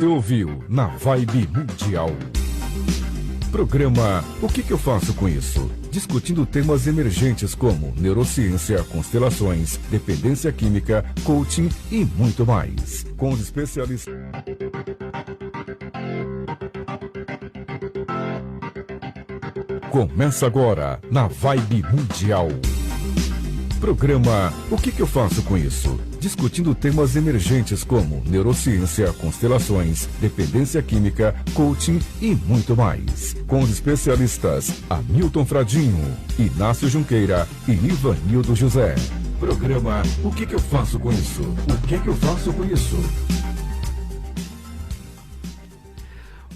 Você ouviu na Vibe Mundial. Programa O que eu faço com isso? Discutindo temas emergentes como neurociência, constelações, dependência química, coaching e muito mais. Com os especialistas. Começa agora na Vibe Mundial. Programa O que eu faço com isso? Discutindo temas emergentes como neurociência, constelações, dependência química, coaching e muito mais. Com os especialistas Hamilton Fradinho, Inácio Junqueira e Ivanildo José. Programa O que eu faço com isso? O que eu faço com isso?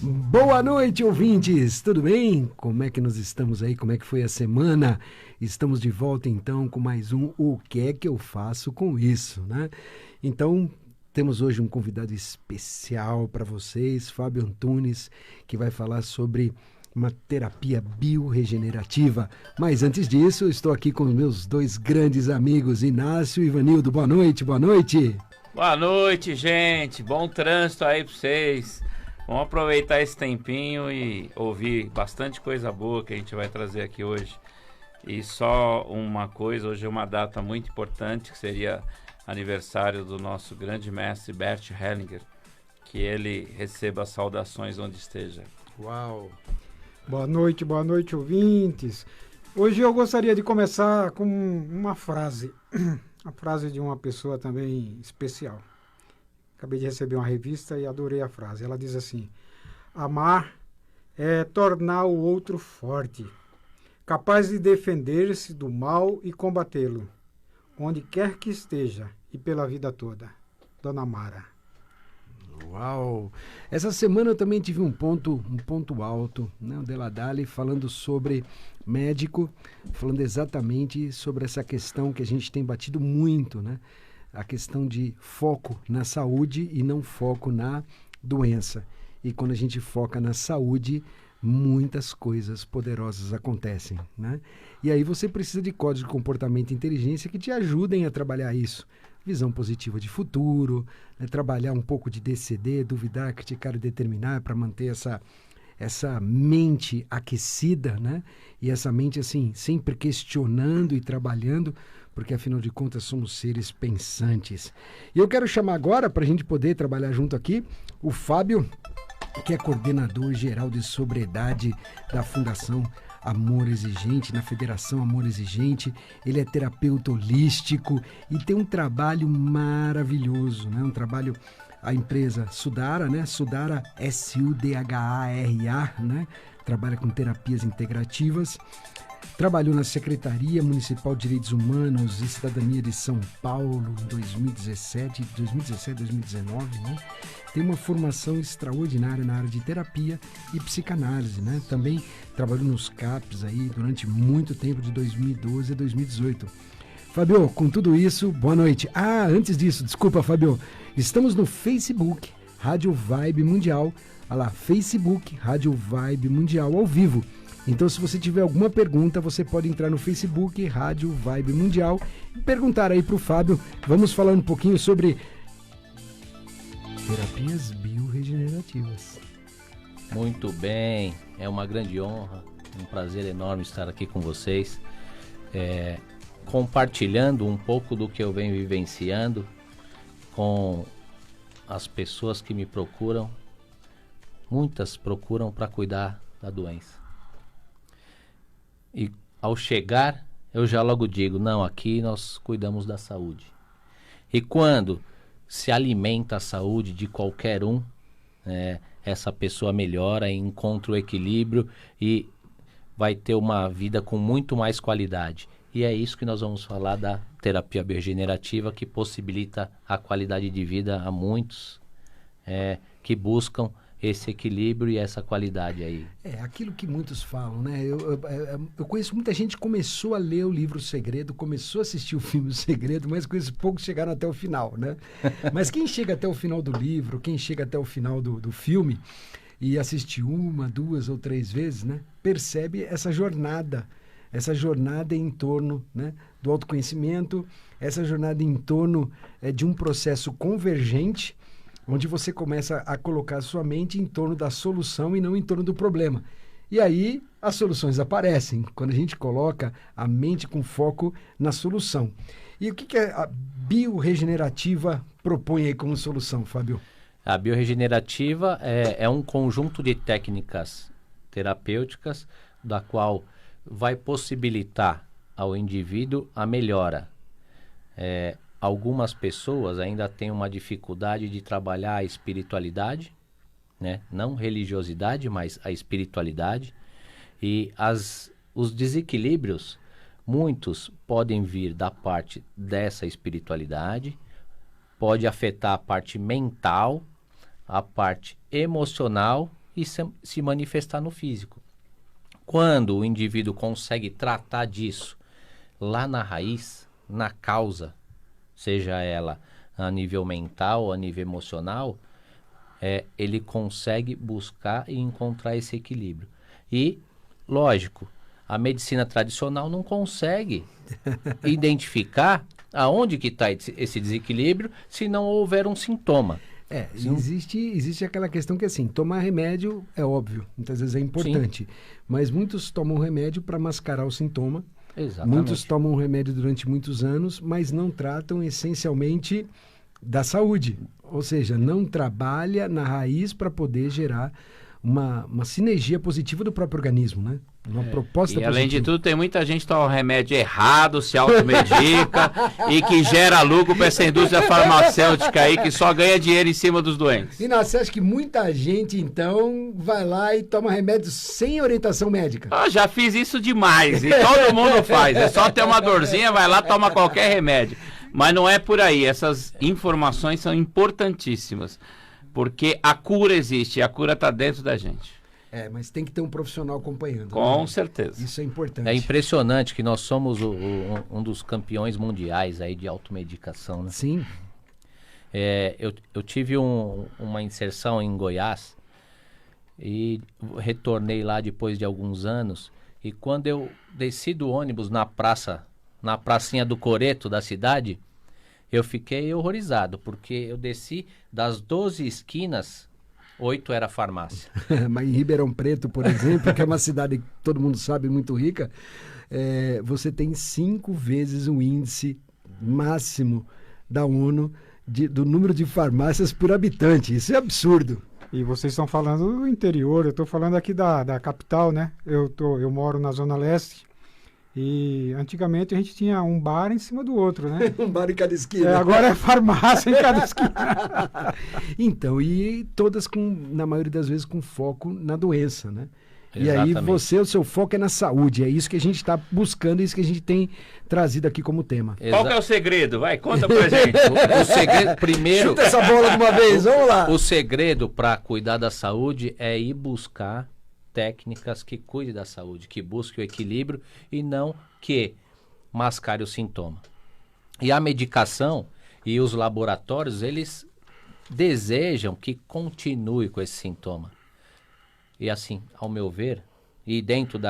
Boa noite, ouvintes! Tudo bem? Como é que nós estamos aí? Como é que foi a semana? Estamos de volta, então, com mais um O que é que eu faço com isso, né? Então, temos hoje um convidado especial para vocês, Fábio Antunes, que vai falar sobre uma terapia biorregenerativa. Mas antes disso, eu estou aqui com os meus dois grandes amigos, Inácio e Ivanildo. Boa noite, boa noite! Boa noite, gente! Bom trânsito aí para vocês! Vamos aproveitar esse tempinho e ouvir bastante coisa boa que a gente vai trazer aqui hoje. E só uma coisa, hoje é uma data muito importante, que seria aniversário do nosso grande mestre Bert Hellinger. Que ele receba saudações onde esteja. Uau! Boa noite, ouvintes. Hoje eu gostaria de começar com uma frase. A frase de uma pessoa também especial. Acabei de receber uma revista e adorei a frase. Ela diz assim: amar é tornar o outro forte, capaz de defender-se do mal e combatê-lo, onde quer que esteja e pela vida toda. Dona Mara. Uau! Essa semana eu também tive um ponto alto, né? O Deladale falando sobre médico, falando exatamente sobre essa questão que a gente tem batido muito, né? A questão de foco na saúde e não foco na doença. E quando a gente foca na saúde, muitas coisas poderosas acontecem, né? E aí você precisa de códigos de comportamento e inteligência que te ajudem a trabalhar isso. Visão positiva de futuro, né? Trabalhar um pouco de DCD, duvidar, criticar e determinar para manter essa mente aquecida, né? E essa mente assim, sempre questionando e trabalhando, porque afinal de contas somos seres pensantes. E eu quero chamar agora, para a gente poder trabalhar junto aqui, o Fábio, que é coordenador geral de sobriedade da Fundação Amor Exigente, na Federação Amor Exigente. Ele é terapeuta holístico e tem um trabalho maravilhoso, né? Um trabalho, a empresa Sudara, né? Sudara, S-U-D-H-A-R-A, né? Trabalha com terapias integrativas. Trabalhou na Secretaria Municipal de Direitos Humanos e Cidadania de São Paulo em 2017, 2019, né? Tem uma formação extraordinária na área de terapia e psicanálise, né? Também trabalhou nos CAPs aí durante muito tempo, de 2012 a 2018. Fábio, com tudo isso, boa noite. Antes disso, desculpa, Fábio, estamos no Facebook, Rádio Vibe Mundial. Olha lá, Facebook, Rádio Vibe Mundial, ao vivo. Então, se você tiver alguma pergunta, você pode entrar no Facebook, Rádio Vibe Mundial, e perguntar aí para o Fábio. Vamos falar um pouquinho sobre terapias biorregenerativas. Muito bem, é uma grande honra, um prazer enorme estar aqui com vocês, compartilhando um pouco do que eu venho vivenciando com as pessoas que me procuram. Muitas procuram para cuidar da doença. E ao chegar, eu já logo digo, não, aqui nós cuidamos da saúde. E quando se alimenta a saúde de qualquer um, essa pessoa melhora, encontra o equilíbrio e vai ter uma vida com muito mais qualidade. E é isso que nós vamos falar da terapia bioregenerativa, que possibilita a qualidade de vida a muitos que buscam esse equilíbrio e essa qualidade aí. Aquilo que muitos falam, né? Eu conheço muita gente que começou a ler o livro O Segredo, começou a assistir o filme O Segredo, mas conheço poucos chegaram até o final, né? Mas quem chega até o final do livro, quem chega até o final do filme e assiste 1, 2 ou 3 vezes, né? Percebe essa jornada em torno, né, do autoconhecimento, essa jornada em torno de um processo convergente onde você começa a colocar sua mente em torno da solução e não em torno do problema. E aí as soluções aparecem, quando a gente coloca a mente com foco na solução. E o que a biorregenerativa propõe aí como solução, Fábio? A biorregenerativa é um conjunto de técnicas terapêuticas da qual vai possibilitar ao indivíduo a melhora. Algumas pessoas ainda têm uma dificuldade de trabalhar a espiritualidade, né? Não religiosidade, mas a espiritualidade. E os desequilíbrios, muitos podem vir da parte dessa espiritualidade, pode afetar a parte mental, a parte emocional e se manifestar no físico. Quando o indivíduo consegue tratar disso lá na raiz, na causa, seja ela a nível mental ou a nível emocional, ele consegue buscar e encontrar esse equilíbrio. E, lógico, a medicina tradicional não consegue identificar aonde que está esse desequilíbrio se não houver um sintoma. Existe aquela questão que assim, tomar remédio é óbvio, muitas vezes é importante, mas muitos tomam remédio para mascarar o sintoma. Exatamente. Muitos tomam remédio durante muitos anos, mas não tratam essencialmente da saúde. Ou seja, não trabalha na raiz para poder gerar uma sinergia positiva do próprio organismo, né? Uma proposta positiva. Além de tudo, tem muita gente que toma remédio errado, se automedica e que gera lucro para essa indústria farmacêutica aí que só ganha dinheiro em cima dos doentes. E você acha que muita gente, então, vai lá e toma remédio sem orientação médica? Já fiz isso demais e todo mundo faz. É só ter uma dorzinha, vai lá, toma qualquer remédio. Mas não é por aí. Essas informações são importantíssimas. Porque a cura existe, e a cura está dentro da gente. Mas tem que ter um profissional acompanhando. Com certeza. Isso é importante. É impressionante que nós somos um dos campeões mundiais aí de automedicação, né? Sim. Eu tive uma inserção em Goiás e retornei lá depois de alguns anos. E quando eu desci do ônibus na pracinha do Coreto da cidade, eu fiquei horrorizado, porque eu desci das 12 esquinas, 8 era farmácia. Mas em Ribeirão Preto, por exemplo, que é uma cidade que todo mundo sabe, muito rica, você tem 5 vezes o índice máximo da ONU do número de farmácias por habitante. Isso é absurdo. E vocês estão falando do interior, eu estou falando aqui da capital, né? Eu moro na Zona Leste. E antigamente a gente tinha um bar em cima do outro, né? Um bar em cada esquina. Agora é farmácia em cada esquina. Então, e todas na maioria das vezes com foco na doença, né? Exatamente. E aí o seu foco é na saúde, é isso que a gente está buscando, é isso que a gente tem trazido aqui como tema. Qual que é o segredo? Vai, conta pra gente. O segredo, primeiro... Chuta essa bola de uma vez, vamos lá. O segredo para cuidar da saúde é ir buscar técnicas que cuidem da saúde, que busquem o equilíbrio e não que mascare o sintoma. E a medicação e os laboratórios, eles desejam que continue com esse sintoma. E assim, ao meu ver, e dentro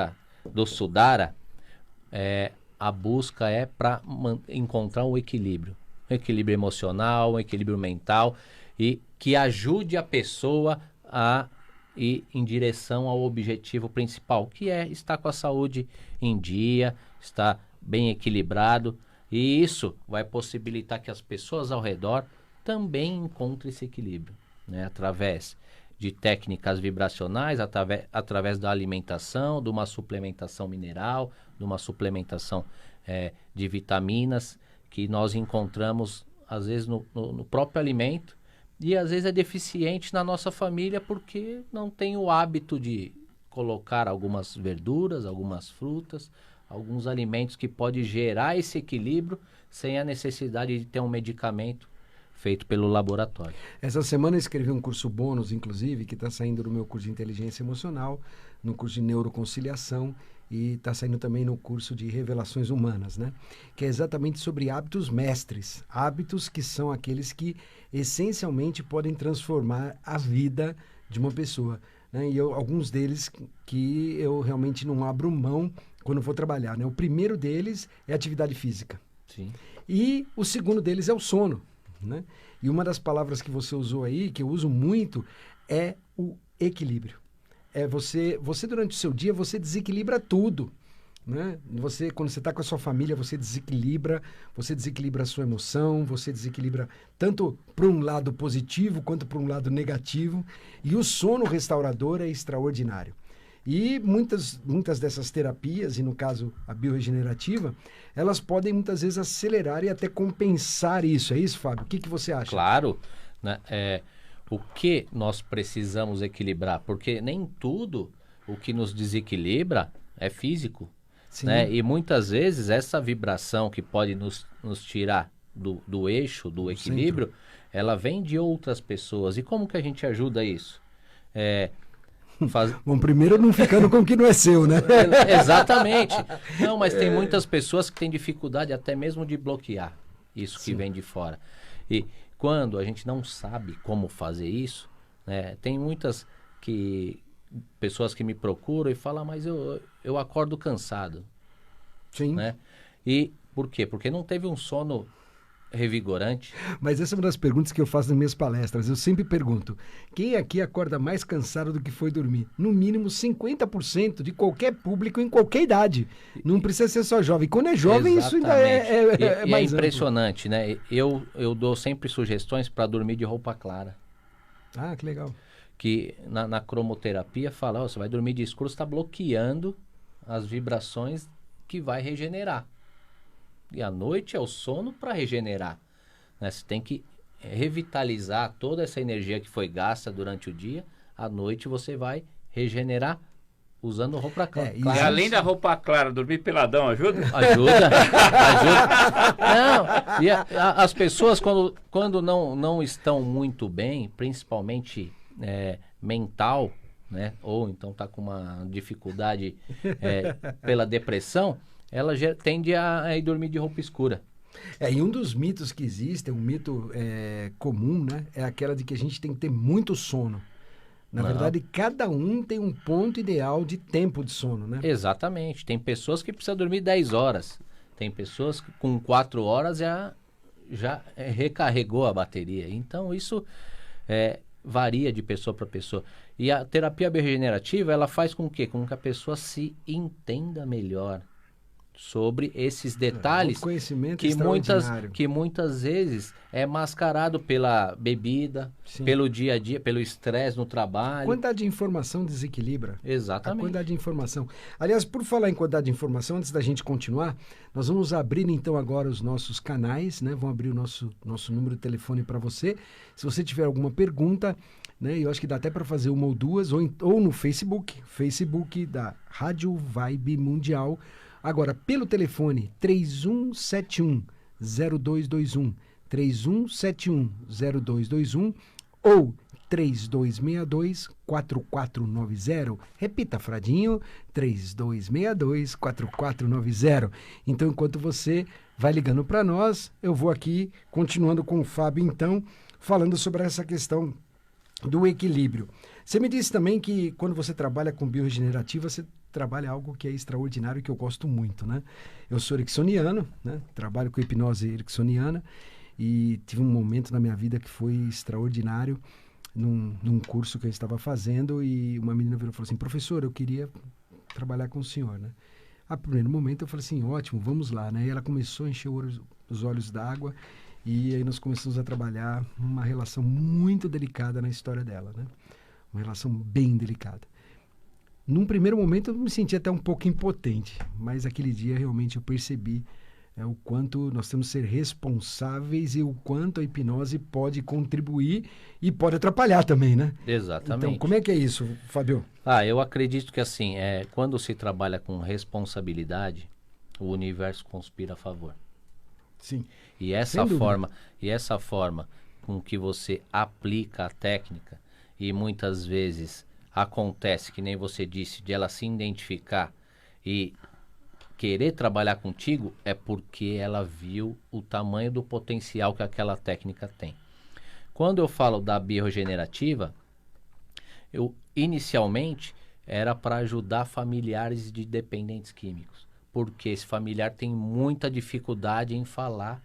do Sudara, a busca é para encontrar um equilíbrio emocional, um equilíbrio mental e que ajude a pessoa a ir em direção ao objetivo principal, que é estar com a saúde em dia, estar bem equilibrado, e isso vai possibilitar que as pessoas ao redor também encontrem esse equilíbrio, né? Através de técnicas vibracionais, através da alimentação, de uma suplementação mineral, de uma suplementação de vitaminas, que nós encontramos às vezes no próprio alimento, e às vezes é deficiente na nossa família porque não tem o hábito de colocar algumas verduras, algumas frutas, alguns alimentos que pode gerar esse equilíbrio sem a necessidade de ter um medicamento feito pelo laboratório. Essa semana eu escrevi um curso bônus, inclusive, que está saindo no meu curso de inteligência emocional, no curso de neuroconciliação e está saindo também no curso de revelações humanas, né? Que é exatamente sobre hábitos mestres, hábitos que são aqueles que essencialmente podem transformar a vida de uma pessoa, né? E alguns deles que eu realmente não abro mão quando vou trabalhar, né? O primeiro deles é a atividade física. Sim. E o segundo deles é o sono, né? E uma das palavras que você usou aí, que eu uso muito, é o equilíbrio. É você durante o seu dia, você desequilibra tudo. Né? Quando você está com a sua família, você desequilibra a sua emoção, você desequilibra tanto para um lado positivo quanto para um lado negativo. E o sono restaurador é extraordinário. E muitas dessas terapias, e no caso a bioregenerativa, elas podem muitas vezes acelerar e até compensar isso. É isso, Fábio? O que você acha? Claro, né? O que nós precisamos equilibrar? Porque nem tudo o que nos desequilibra é físico. Né? E muitas vezes essa vibração que pode nos tirar do eixo, do equilíbrio, ela vem de outras pessoas. E como que a gente ajuda isso? Bom, primeiro não ficando com o que não é seu, né? Exatamente. Não, mas tem muitas pessoas que têm dificuldade até mesmo de bloquear isso que vem de fora. E quando a gente não sabe como fazer isso, né, tem muitas pessoas que me procuram e falam, mas eu acordo cansado. Sim. Né? E por quê? Porque não teve um sono revigorante. Mas essa é uma das perguntas que eu faço nas minhas palestras. Eu sempre pergunto, quem aqui acorda mais cansado do que foi dormir? No mínimo 50% de qualquer público em qualquer idade. Não precisa ser só jovem. Quando é jovem, isso ainda é mais impressionante, né? Eu dou sempre sugestões para dormir de roupa clara. Ah, que legal. Que na cromoterapia fala, você vai dormir de escuro, você está bloqueando as vibrações que vai regenerar. E à noite é o sono para regenerar. Né? Você tem que revitalizar toda essa energia que foi gasta durante o dia. À noite você vai regenerar usando roupa clara. E além da roupa clara, dormir peladão ajuda? Ajuda. Não, e as pessoas quando não estão muito bem, principalmente mental, né? Ou então está com uma dificuldade pela depressão, ela já tende a ir dormir de roupa escura. E um dos mitos que existem, um mito comum, né? É aquela de que a gente tem que ter muito sono. Na verdade, cada um tem um ponto ideal de tempo de sono, né? Exatamente. Tem pessoas que precisam dormir 10 horas. Tem pessoas que com 4 horas já recarregou a bateria. Então, isso varia de pessoa para pessoa. E a terapia bioregenerativa, ela faz com que a pessoa se entenda melhor sobre esses detalhes que muitas vezes é mascarado pela bebida, pelo dia a dia, pelo estresse no trabalho. A quantidade de informação desequilibra. Exatamente. A quantidade de informação. Aliás, por falar em quantidade de informação, antes da gente continuar, nós vamos abrir então agora os nossos canais, né? Vamos abrir o nosso número de telefone para você. Se você tiver alguma pergunta, né? Eu acho que dá até para fazer uma ou duas, ou no Facebook da Rádio Vibe Mundial. Agora, pelo telefone 3171-0221, 3171-0221 ou 3262-4490. Repita, Fradinho, 3262-4490. Então, enquanto você vai ligando para nós, eu vou aqui, continuando com o Fábio, então, falando sobre essa questão do equilíbrio. Você me disse também que quando você trabalha com bioregenerativa, você trabalha algo que é extraordinário e que eu gosto muito, né? Eu sou ericksoniano, né? Trabalho com hipnose ericksoniana e tive um momento na minha vida que foi extraordinário num curso que eu estava fazendo e uma menina virou e falou assim, professor, eu queria trabalhar com o senhor, né? A primeiro momento eu falei assim, ótimo, vamos lá, né? E ela começou a encher os olhos d'água e aí nós começamos a trabalhar uma relação muito delicada na história dela, né? Uma relação bem delicada. Num primeiro momento eu me senti até um pouco impotente, mas aquele dia realmente eu percebi o quanto nós temos que ser responsáveis e o quanto a hipnose pode contribuir e pode atrapalhar também, né? Exatamente. Então, como é que é isso, Fábio? Eu acredito que assim, quando se trabalha com responsabilidade, o universo conspira a favor. Sim. E essa forma com que você aplica a técnica, e muitas vezes acontece, que nem você disse, de ela se identificar e querer trabalhar contigo, é porque ela viu o tamanho do potencial que aquela técnica tem. Quando eu falo da bioregenerativa, eu inicialmente era para ajudar familiares de dependentes químicos, porque esse familiar tem muita dificuldade em falar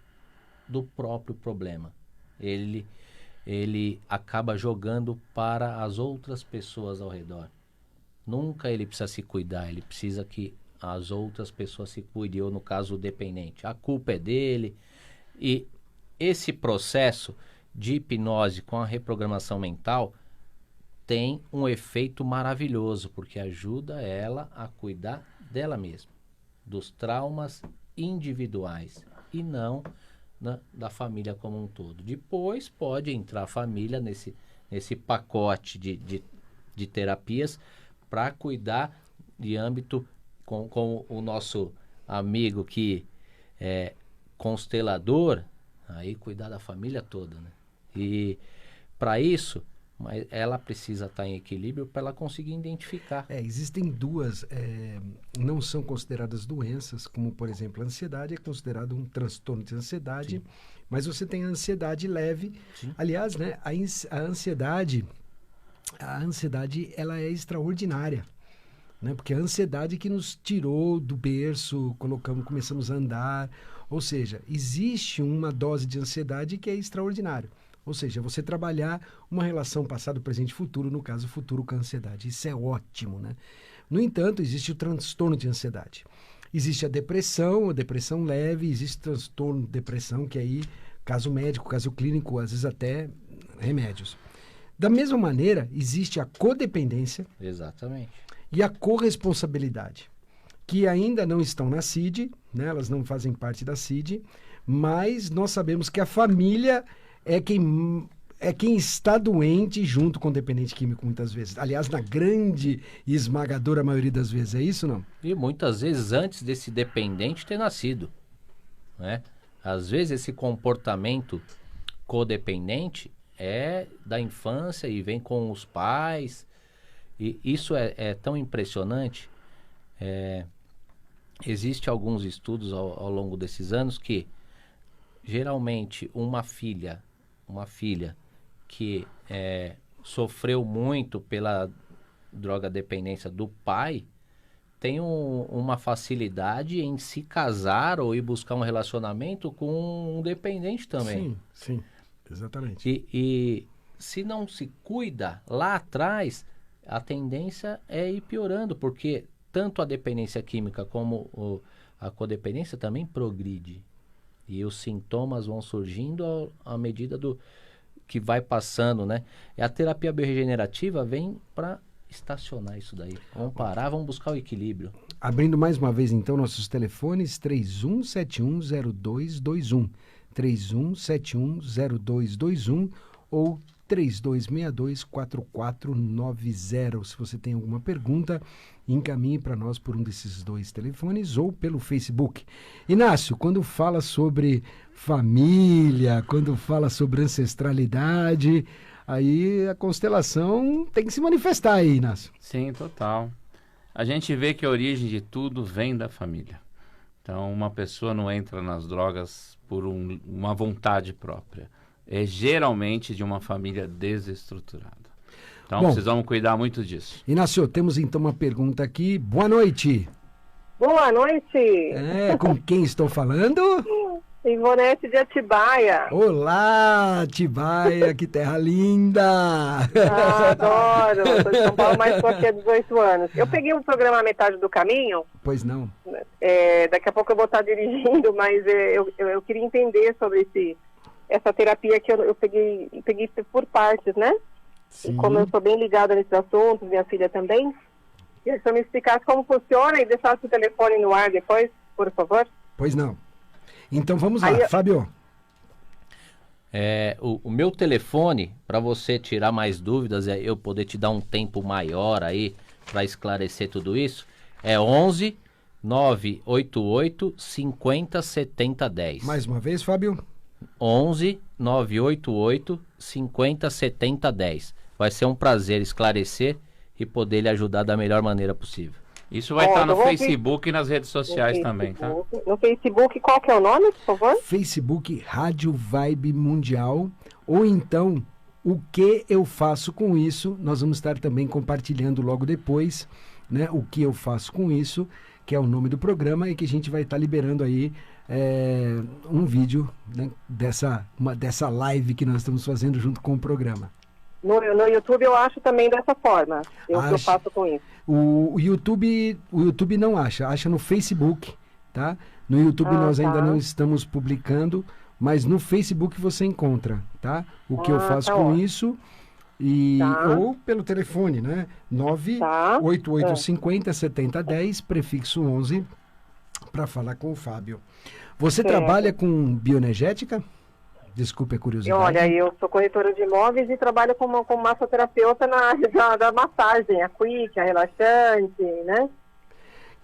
do próprio problema. ele acaba jogando para as outras pessoas ao redor. Nunca ele precisa se cuidar, ele precisa que as outras pessoas se cuidem, ou no caso o dependente. A culpa é dele. E esse processo de hipnose com a reprogramação mental tem um efeito maravilhoso, porque ajuda ela a cuidar dela mesma, dos traumas individuais e não da família como um todo. Depois pode entrar a família nesse pacote de terapias para cuidar de âmbito com o nosso amigo que é constelador, aí cuidar da família toda, né? E para isso, ela precisa estar em equilíbrio para ela conseguir identificar. Existem duas, não são consideradas doenças, como por exemplo a ansiedade é considerado um transtorno de ansiedade, sim, mas você tem a ansiedade leve. Sim. Aliás, né, a ansiedade ela é extraordinária, né, porque a ansiedade que nos tirou do berço, começamos a andar, ou seja, existe uma dose de ansiedade que é extraordinária. Ou seja, você trabalhar uma relação passado, presente e futuro, no caso, futuro com a ansiedade. Isso é ótimo, né? No entanto, existe o transtorno de ansiedade. Existe a depressão leve, existe o transtorno de depressão, que aí, caso médico, caso clínico, às vezes até remédios. Da mesma maneira, existe a codependência. Exatamente. E a corresponsabilidade, que ainda não estão na CID, né? Elas não fazem parte da CID, mas nós sabemos que a família é quem está doente junto com o dependente químico muitas vezes. Aliás, na grande e esmagadora maioria das vezes, é isso não? E muitas vezes antes desse dependente ter nascido, né? Às vezes esse comportamento codependente é da infância e vem com os pais. E isso é tão impressionante. Existem alguns estudos ao longo desses anos que geralmente uma filha que sofreu muito pela droga-dependência do pai tem uma facilidade em se casar ou ir buscar um relacionamento com um dependente também. Sim, exatamente. E se não se cuida lá atrás, a tendência é ir piorando, porque tanto a dependência química como a codependência também progride. E os sintomas vão surgindo à medida do que vai passando, né? E a terapia bioregenerativa vem para estacionar isso daí. Vamos parar, vamos buscar o equilíbrio. Abrindo mais uma vez, então, nossos telefones, 31710221, 31710221 ou 3262-4490. Se você tem alguma pergunta, encaminhe para nós por um desses dois telefones ou pelo Facebook. Inácio, quando fala sobre família, quando fala sobre ancestralidade, aí a constelação tem que se manifestar aí, Inácio. Sim, total. A gente vê que a origem de tudo vem da família. Então, uma pessoa não entra nas drogas por uma vontade própria. É geralmente de uma família desestruturada. Então, precisamos cuidar muito disso. Inácio, temos então uma pergunta aqui. Boa noite. Boa noite. Com quem estou falando? Ivonete de Atibaia. Olá, Atibaia, que terra linda. Adoro. Sou de São Paulo, mas estou aqui há 18 anos. Eu peguei um programa à metade do caminho. Pois não. Daqui a pouco eu vou estar dirigindo, mas eu queria entender sobre essa terapia que eu peguei por partes, né? Sim. E como eu sou bem ligada nesse assunto, minha filha também, queria que você me explicasse como funciona e deixasse o telefone no ar depois, por favor. Pois não. Então vamos lá, Fábio. O meu telefone, para você tirar mais dúvidas, eu poder te dar um tempo maior aí para esclarecer tudo isso, é 11 988 50 70 10. Mais uma vez, Fábio. 11 988 50 70 10. Vai ser um prazer esclarecer e poder lhe ajudar da melhor maneira possível. Isso vai estar no Facebook e nas redes sociais também, tá? No Facebook, qual que é o nome, por favor? Facebook Rádio Vibe Mundial, ou então o que eu faço com isso, nós vamos estar também compartilhando logo depois, né? O que eu faço com isso, que é o nome do programa e que a gente vai estar liberando aí um vídeo, né, dessa live que nós estamos fazendo junto com o programa. No YouTube eu acho também dessa forma. Eu faço com isso. O YouTube não acha no Facebook, tá? No YouTube nós ainda não estamos publicando, mas no Facebook você encontra, tá? O que eu faço com isso ou pelo telefone, né? 98850-7010, prefixo 11, para falar com o Fábio. Você trabalha com bioenergética? Desculpe a curiosidade. Olha, eu sou corretora de imóveis e trabalho como massoterapeuta na área da massagem, a quick, a relaxante, né?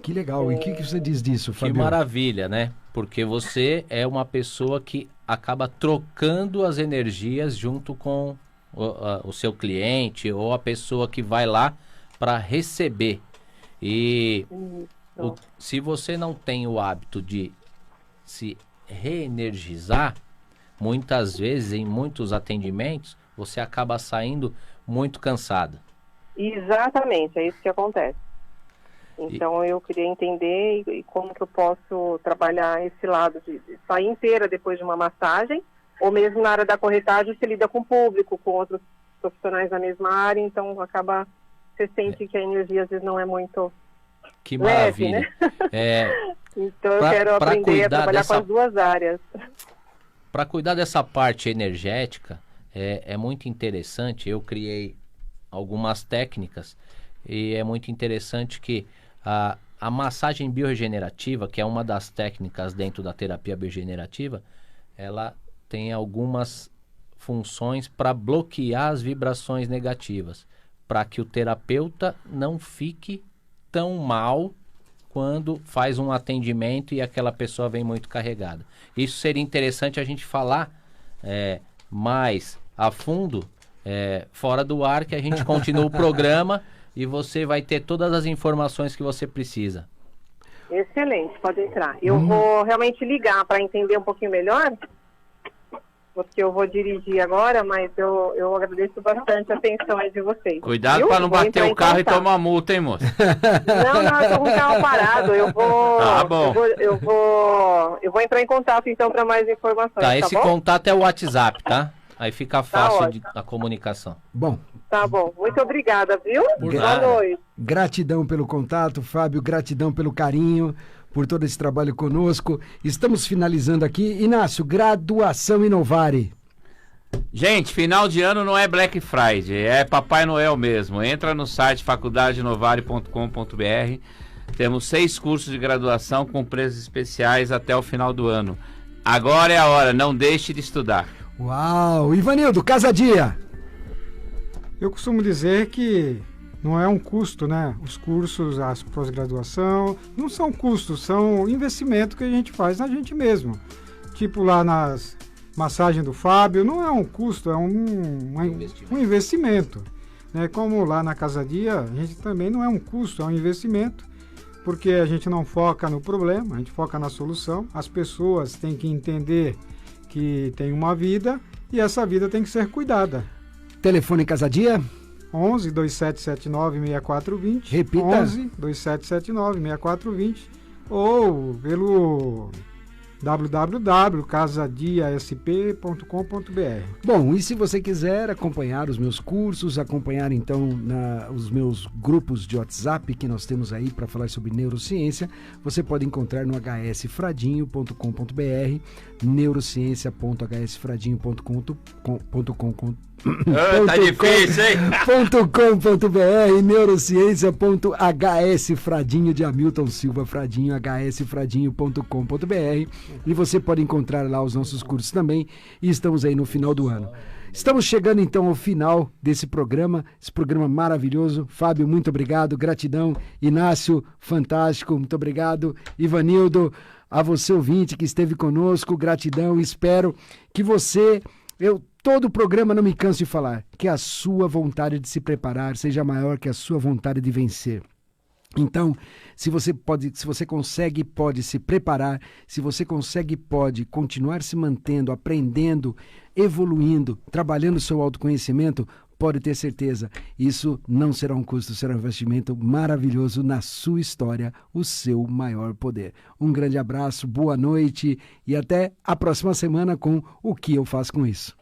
Que legal. E o que você diz disso, Fábio? Que maravilha, né? Porque você é uma pessoa que acaba trocando as energias junto com o seu cliente ou a pessoa que vai lá para receber. E se você não tem o hábito de se reenergizar, muitas vezes, em muitos atendimentos, você acaba saindo muito cansado. Exatamente, é isso que acontece. Então eu queria entender como que eu posso trabalhar esse lado de sair inteira depois de uma massagem, ou mesmo na área da corretagem você lida com o público, com outros profissionais da mesma área, então você sente que a energia às vezes não é muito que leve, maravilha. Né? Então eu quero aprender a trabalhar com as duas áreas. Para cuidar dessa parte energética, é muito interessante. Eu criei algumas técnicas e é muito interessante que a massagem bioregenerativa, que é uma das técnicas dentro da terapia bioregenerativa, ela tem algumas funções para bloquear as vibrações negativas, para que o terapeuta não fique tão mal quando faz um atendimento e aquela pessoa vem muito carregada. Isso seria interessante a gente falar mais a fundo fora do ar, que a gente continua o programa e você vai ter todas as informações que você precisa. Excelente, pode entrar. Eu vou realmente ligar para entender um pouquinho melhor, porque eu vou dirigir agora, mas eu agradeço bastante a atenção aí de vocês. Cuidado para não bater o carro e tomar multa, hein, moço? Não, eu tô com o carro parado. Eu vou. Tá bom. Eu vou entrar em contato então para mais informações. Tá, esse contato é o WhatsApp, tá? Aí fica fácil a comunicação. Bom. Tá bom. Muito obrigada, viu? Boa noite. Gratidão pelo contato, Fábio. Gratidão pelo carinho, por todo esse trabalho conosco. Estamos finalizando aqui. Inácio, graduação Inovare. Gente, final de ano não é Black Friday, é Papai Noel mesmo. Entra no site faculdadenovare.com.br. Temos 6 cursos de graduação com preços especiais até o final do ano. Agora é a hora, não deixe de estudar. Uau! Ivanildo, Casadia. Eu costumo dizer que não é um custo, né? Os cursos, a pós-graduação, não são custos, são investimento que a gente faz na gente mesmo. Tipo lá nas massagens do Fábio, não é um custo, é um investimento. Né? Como lá na Casadia, a gente também não é um custo, é um investimento, porque a gente não foca no problema, a gente foca na solução. As pessoas têm que entender que tem uma vida e essa vida tem que ser cuidada. Telefone Casadia? 11 2779 6420. Repita. 11 2779 6420 ou pelo www.casadiasp.com.br. Bom, e se você quiser acompanhar os meus cursos, acompanhar então os meus grupos de WhatsApp que nós temos aí para falar sobre neurociência, você pode encontrar no hsfradinho.com.br, neurociência.hsfradinho.com.br. Tá difícil, hein? .com.br, neurociência.hsfradinho de Hamilton Silva Fradinho, hsfradinho.com.br, e você pode encontrar lá os nossos cursos também, e estamos aí no final do ano. Estamos chegando então ao final desse programa, esse programa maravilhoso. Fábio, muito obrigado, gratidão. Inácio, fantástico, muito obrigado. Ivanildo, a você ouvinte que esteve conosco, gratidão. Espero que você... Todo o programa não me canso de falar, que a sua vontade de se preparar seja maior que a sua vontade de vencer. Então, se você consegue, pode se preparar, se você consegue, pode continuar se mantendo, aprendendo, evoluindo, trabalhando o seu autoconhecimento, pode ter certeza, isso não será um custo, será um investimento maravilhoso na sua história, o seu maior poder. Um grande abraço, boa noite e até a próxima semana com O Que Eu Faço Com Isso.